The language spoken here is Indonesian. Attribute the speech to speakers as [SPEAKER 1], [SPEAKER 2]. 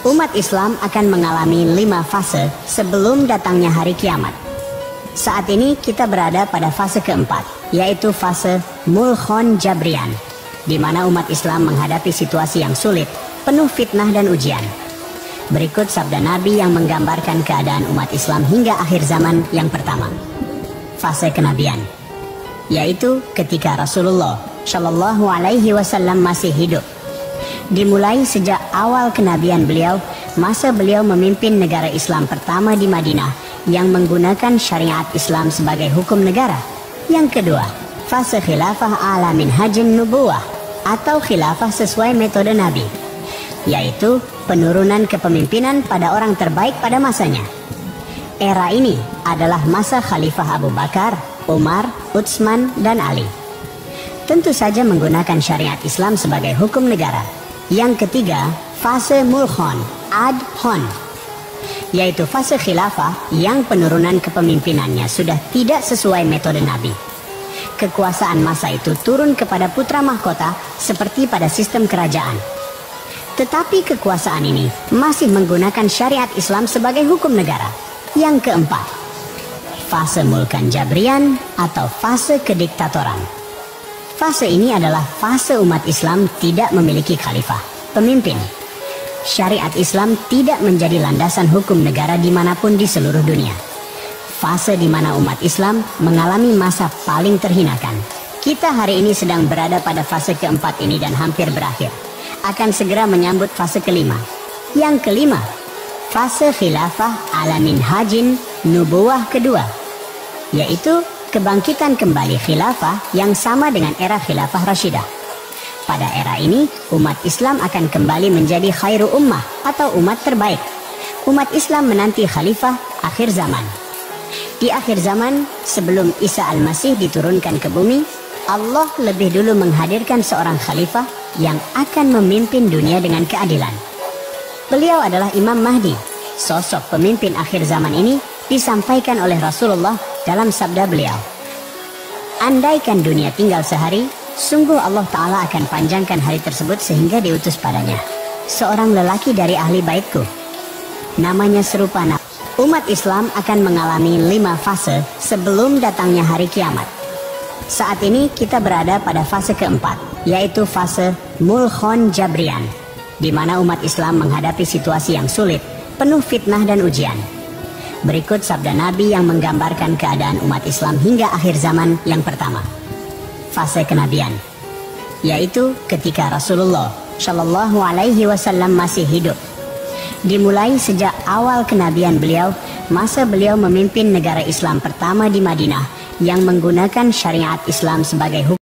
[SPEAKER 1] Umat Islam akan mengalami 5 fase sebelum datangnya hari kiamat. Saat ini kita berada pada fase keempat, yaitu fase Mulkhon Jabrian, di mana umat Islam menghadapi situasi yang sulit, penuh fitnah dan ujian. Berikut sabda Nabi yang menggambarkan keadaan umat Islam hingga akhir zaman yang pertama. Fase kenabian, yaitu ketika Rasulullah Shallallahu Alaihi Wasallam masih hidup. Dimulai sejak awal kenabian beliau, masa beliau memimpin negara Islam pertama di Madinah yang menggunakan syariat Islam sebagai hukum negara. Yang kedua, fase khilafah ala minhajin nubuwah atau khilafah sesuai metode Nabi, yaitu penurunan kepemimpinan pada orang terbaik pada masanya. Era ini adalah masa Khalifah Abu Bakar, Umar, Utsman, dan Ali. Tentu saja menggunakan syariat Islam sebagai hukum negara. Yang ketiga, fase Mulkhon Ad-Hon, yaitu fase khilafah yang penurunan kepemimpinannya sudah tidak sesuai metode Nabi. Kekuasaan masa itu turun kepada putra mahkota seperti pada sistem kerajaan. Tetapi kekuasaan ini masih menggunakan syariat Islam sebagai hukum negara. Yang keempat, fase Mulkan Jabrian atau fase kediktatoran. Fase ini adalah fase umat Islam tidak memiliki khalifah, pemimpin. Syariat Islam tidak menjadi landasan hukum negara dimanapun di seluruh dunia. Fase di mana umat Islam mengalami masa paling terhinakan. Kita hari ini sedang berada pada fase keempat ini dan hampir berakhir. Akan segera menyambut fase kelima. Yang kelima, fase khilafah ala minhajin nubuwah kedua, yaitu kebangkitan kembali khilafah yang sama dengan era khilafah Rashidah. Pada era ini, umat Islam akan kembali menjadi khairu ummah atau umat terbaik. Umat Islam menanti khalifah akhir zaman. Di akhir zaman, sebelum Isa Al-Masih diturunkan ke bumi, Allah lebih dulu menghadirkan seorang khalifah yang akan memimpin dunia dengan keadilan. Beliau adalah Imam Mahdi. Sosok pemimpin akhir zaman ini disampaikan oleh Rasulullah dalam sabda beliau, andaikan dunia tinggal sehari, sungguh Allah Ta'ala akan panjangkan hari tersebut sehingga diutus padanya seorang lelaki dari ahli baitku, namanya serupa Nabi. Umat Islam akan mengalami 5 fase sebelum datangnya hari kiamat. Saat ini kita berada pada fase keempat, yaitu fase Mulkhon Jabrian, di mana umat Islam menghadapi situasi yang sulit, penuh fitnah dan ujian. Berikut sabda Nabi yang menggambarkan keadaan umat Islam hingga akhir zaman yang pertama. Fase kenabian, yaitu ketika Rasulullah Shallallahu Alaihi Wasallam masih hidup. Dimulai sejak awal kenabian beliau, masa beliau memimpin negara Islam pertama di Madinah yang menggunakan syariat Islam sebagai hukum.